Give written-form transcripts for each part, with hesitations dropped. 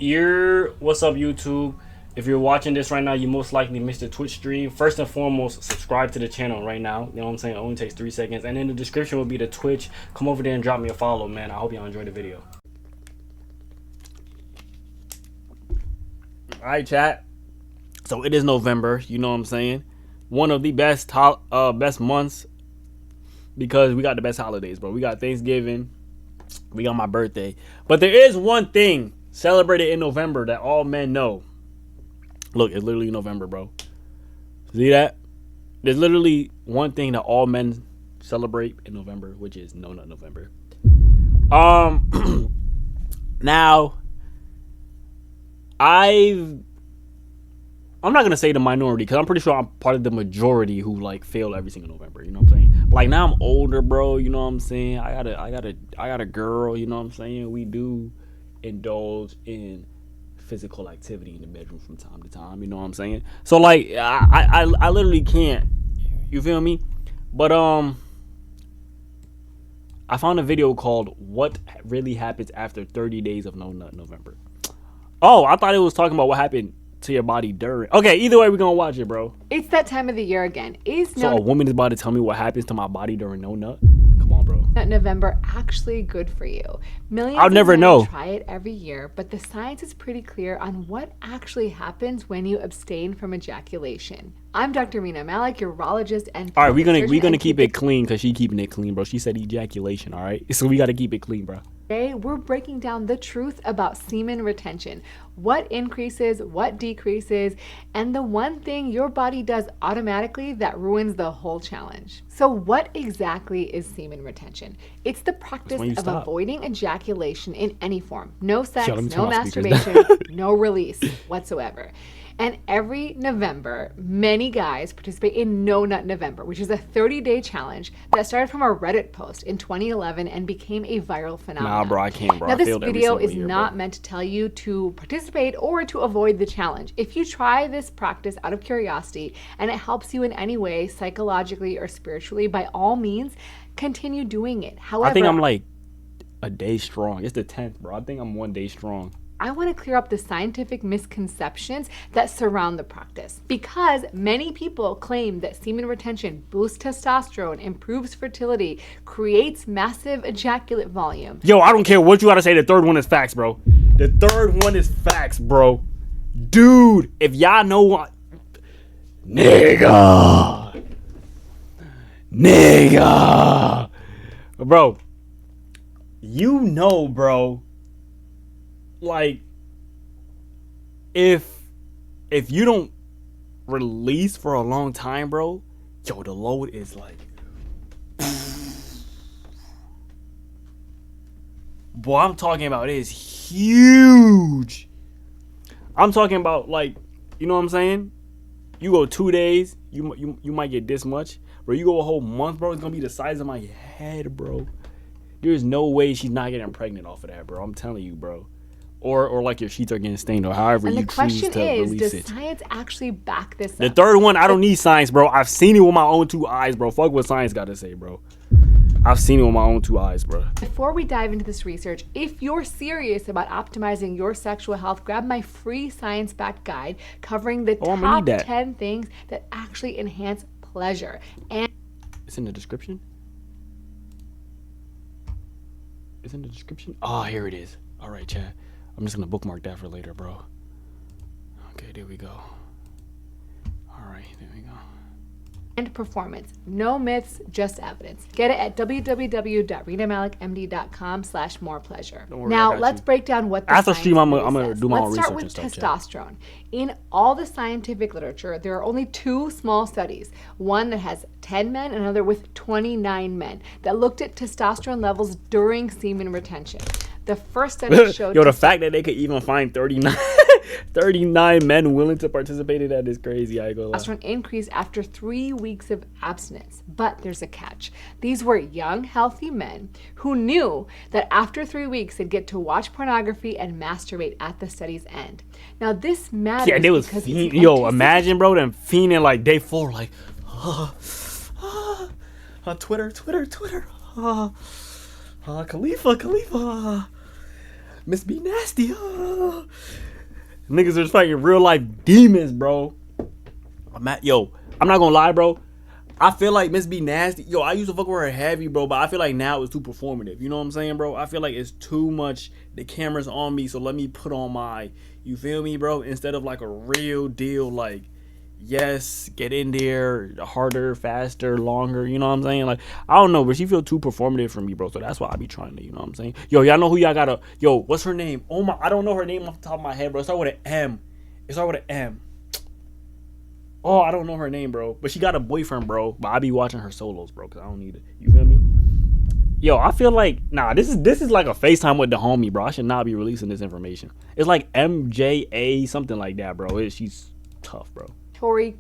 What's up, YouTube? If you're watching this right now, you most likely missed the Twitch stream. First and foremost, subscribe to the channel right now. You know what I'm saying? It only takes 3 seconds. And in the description will be the Twitch. Come over there and drop me a follow, man. I hope y'all enjoy the video. Alright, chat. So it is November, you know what I'm saying? One of the best months because we got the best holidays, bro. We got Thanksgiving. We got my birthday. But there is one thing celebrated in November that all men know. Look, it's literally November, bro. See that? There's literally one thing that all men celebrate in November, which is No Nut November. Now, I'm not gonna say the minority because I'm pretty sure I'm part of the majority who like fail every single November. You know what I'm saying? Like now I'm older, bro. You know what I'm saying? I got a girl. You know what I'm saying? We do indulge in physical activity in the bedroom from time to time. You know what I'm saying? So like I literally can't. You feel me? But I found a video called "What Really Happens After 30 Days of No Nut November." Oh, I thought it was talking about what happened to your body during. Okay, either way, we're gonna watch it, bro. It's that time of the year again. So a woman is about to tell me what happens to my body during no nut? Come on, bro. November actually good for you? Millions I'll never of men know. Try it every year, but the science is pretty clear on what actually happens when you abstain from ejaculation. I'm Dr. Rina Malik, urologist and all right, we're gonna keep it clean because she keeping it clean, bro. She said ejaculation, all right? So we gotta keep it clean, bro. Today, we're breaking down the truth about semen retention, what increases, what decreases, and the one thing your body does automatically that ruins the whole challenge. So what exactly is semen retention? It's the practice of avoiding ejaculation in any form. No sex, no masturbation, no release whatsoever. And every November, many guys participate in No Nut November, which is a 30-day challenge that started from a Reddit post in 2011 and became a viral phenomenon. Nah, bro, I can't, bro. Now, this video is not meant to tell you to participate or to avoid the challenge. If you try this practice out of curiosity and it helps you in any way, psychologically or spiritually, by all means, continue doing it. However, I think I'm like a day strong. It's the 10th, bro. I think I'm 1 day strong. I want to clear up the scientific misconceptions that surround the practice because many people claim that semen retention boosts testosterone, improves fertility, creates massive ejaculate volume. Yo, I don't care what you gotta say. The third one is facts, bro. The third one is facts, bro. Dude, if y'all know what, nigga, bro, you know, bro. Like, if you don't release for a long time, bro, yo, the load is like, boy, I'm talking about it is huge. I'm talking about, like, you know what I'm saying? You go 2 days, you might get this much, bro. You go a whole month, bro, it's gonna be the size of my head, bro. There's no way she's not getting pregnant off of that, bro. I'm telling you, bro. Or like your sheets are getting stained, or however you choose to release it. And the question is, does science actually back this up? The third one, I don't need science, bro. I've seen it with my own 2 eyes, bro. Fuck what science got to say, bro. I've seen it with my own 2 eyes, bro. Before we dive into this research, if you're serious about optimizing your sexual health, grab my free science-backed guide covering the top 10 things that actually enhance pleasure. And it's in the description. It's in the description. Oh, here it is. All right, chat. I'm just gonna bookmark that for later, bro. Okay, there we go. All right, there we go. And performance. No myths, just evidence. Get it at www.rinamalikmd.com/morepleasure. Now, let's break down what the after stream, I'm gonna do my own research. Let's start with testosterone. In all the scientific literature, there are only 2 small studies. One that has 10 men, and another with 29 men that looked at testosterone levels during semen retention. The first study showed... Yo, the fact that they could even find 39 men willing to participate in that is crazy. I go. Testosterone increased after 3 weeks of abstinence. But there's a catch. These were young, healthy men who knew that after 3 weeks, they'd get to watch pornography and masturbate at the study's end. Now, this matters. Yeah, they was yo, imagine, bro, them fiending like day 4, like, Twitter. Khalifa. Miss B nasty. Niggas are fighting real life demons, bro. I'm not gonna lie, bro. I feel like Miss B nasty. Yo, I used to fuck with her heavy, bro, but I feel like now it's too performative. You know what I'm saying, bro? I feel like it's too much. The camera's on me, so let me put on my, you feel me, bro? Instead of like a real deal, like, yes, get in there, harder, faster, longer. You know what I'm saying? Like, I don't know, but she feel too performative for me, bro. So that's why I be trying to, you know what I'm saying? Yo, y'all know who y'all gotta, yo, what's her name? Oh my, I don't know her name off the top of my head, bro. It starts with an M. It starts with an M. Oh, I don't know her name, bro. But she got a boyfriend, bro. But I be watching her solos, bro, because I don't need it. You feel me? Yo, I feel like, nah, this is like a FaceTime with the homie, bro. I should not be releasing this information. It's like MJA, something like that, bro. She's tough, bro.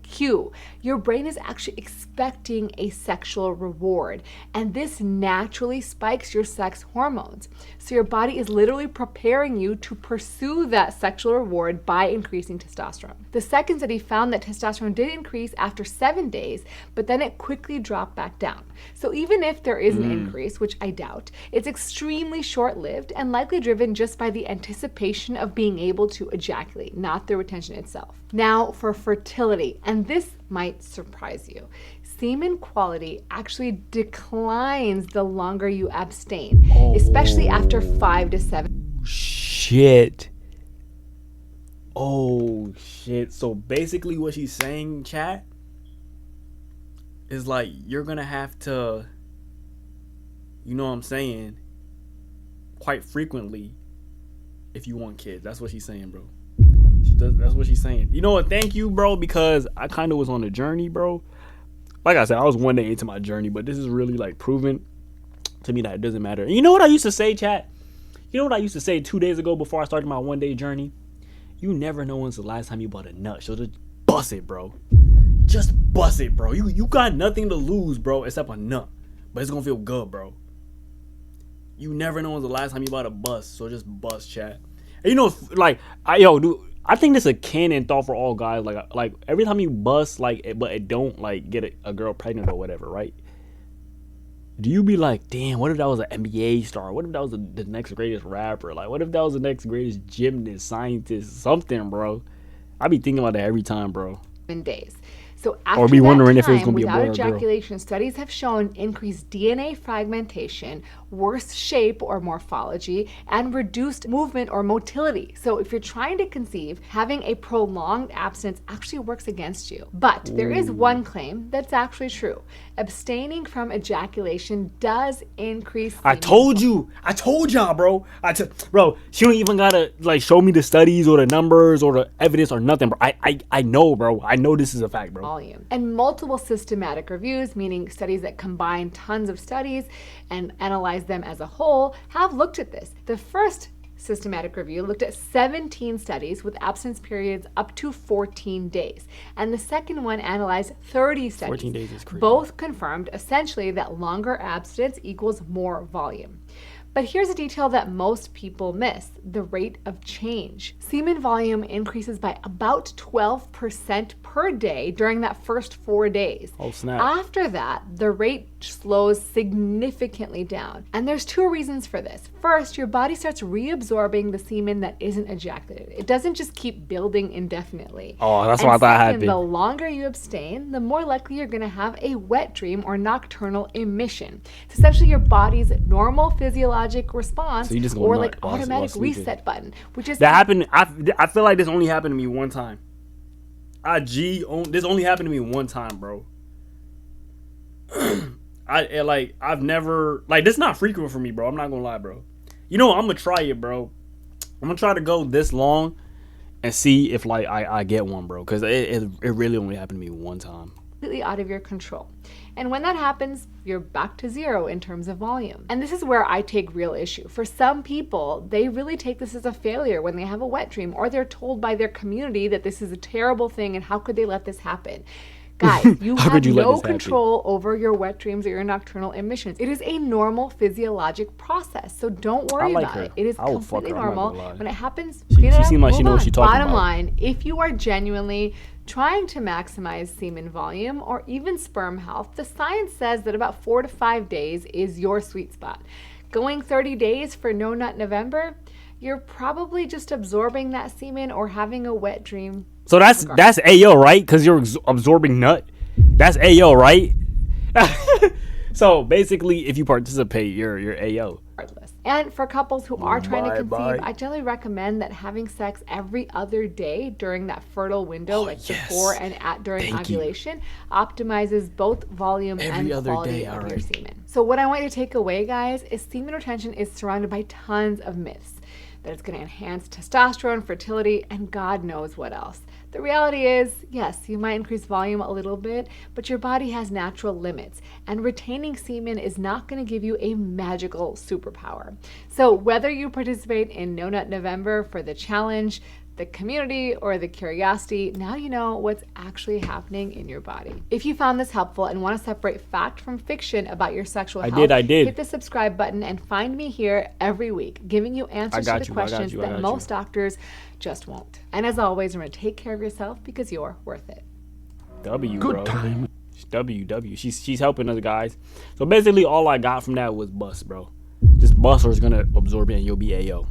Q. Your brain is actually expecting a sexual reward, and this naturally spikes your sex hormones. So your body is literally preparing you to pursue that sexual reward by increasing testosterone. The second study found that testosterone did increase after 7 days, but then it quickly dropped back down. So even if there is an increase, which I doubt, it's extremely short-lived and likely driven just by the anticipation of being able to ejaculate, not the retention itself. Now for fertility, and this might surprise you. Semen quality actually declines the longer you abstain, especially after 5 to 7. Shit. Oh, shit. So basically what she's saying, chat, is like you're going to have to, you know what I'm saying, quite frequently if you want kids. That's what she's saying, bro. That's what she's saying. You know what? Thank you, bro, because I kind of was on a journey, bro. Like I said, I was 1 day into my journey, but this is really like proven to me that it doesn't matter. And you know what I used to say, chat? You know what I used to say 2 days ago before I started my 1 day journey? You never know when's the last time you bought a nut. So just bust it, bro. Just bust it, bro. You got nothing to lose, bro, except a nut. But it's gonna feel good, bro. You never know when's the last time you bought a bust. So just bust, chat. And you know, like, dude, I think this is a canon thought for all guys. Like every time you bust, like, but it don't like get a girl pregnant or whatever, right? Do you be like, damn, what if that was an NBA star? What if that was the next greatest rapper? Like, what if that was the next greatest gymnast, scientist, something, bro? I be thinking about that every time, bro. Days. So after or be wondering if it was time, gonna be a without boy or girl. ejaculation, studies have shown increased DNA fragmentation, worse shape or morphology, and reduced movement or motility. So if you're trying to conceive, having a prolonged abstinence actually works against you. But there is one claim that's actually true. Abstaining from ejaculation does increase I told y'all, bro. Bro, she don't even gotta like show me the studies or the numbers or the evidence or nothing, bro. I know, bro. I know this is a fact, bro. volume. And multiple systematic reviews, meaning studies that combine tons of studies and analyze them as a whole, have looked at this. The first systematic review looked at 17 studies with abstinence periods up to 14 days. And the second one analyzed 30 studies. 14 days is crazy. Both confirmed essentially that longer abstinence equals more volume. But here's a detail that most people miss: the rate of change. Semen volume increases by about 12% per day during that first 4 days. Oh, snap. After that, the rate slows significantly down. And there's two reasons for this. First, your body starts reabsorbing the semen that isn't ejaculated. It doesn't just keep building indefinitely. Oh, that's what I thought happened. The longer you abstain, the more likely you're going to have a wet dream or nocturnal emission. It's essentially your body's normal physiologic response, So you just go or nut like while automatic sleeping. reset button, which is That happened. I feel like this only happened to me one time. This only happened to me one time, bro. I've never, like, this is not frequent for me, bro. I'm not gonna lie, bro. You know what? I'm gonna try it, bro. I'm gonna try to go this long and see if like I get one, bro. Cause it really only happened to me one time. completely out of your control. And when that happens, you're back to zero in terms of volume. And this is where I take real issue. For some people, they really take this as a failure when they have a wet dream, or they're told by their community that this is a terrible thing and how could they let this happen? Guys, you have no control over your wet dreams or your nocturnal emissions. It is a normal physiologic process, so don't worry about it. It is completely normal. When it happens, she seems like she knows what she's talking about. Bottom line, if you are genuinely trying to maximize semen volume or even sperm health, the science says that about 4 to 5 days is your sweet spot. Going 30 days for No Nut November, you're probably just absorbing that semen or having a wet dream. So that's AO, right? Because you're absorbing nut. That's AO, right? So basically, if you participate, you're AO. Regardless. And for couples who are trying to conceive, I generally recommend that having sex every other day during that fertile window, before and during ovulation, optimizes both volume and quality of your semen. So what I want you to take away, guys, is semen retention is surrounded by tons of myths. That it's going to enhance testosterone, fertility, and God knows what else. The reality is, yes, you might increase volume a little bit, but your body has natural limits, and retaining semen is not going to give you a magical superpower. So whether you participate in No Nut November for the challenge, the community, or the curiosity, now you know what's actually happening in your body. If you found this helpful and want to separate fact from fiction about your sexual health, I did. Hit the subscribe button and find me here every week, giving you answers to the questions that most doctors just won't. And as always, remember to take care of yourself because you're worth it. W, bro. Good time. W. She's helping us, guys. So basically, all I got from that was bus, bro. Just bus or is gonna absorb it and you'll be AO.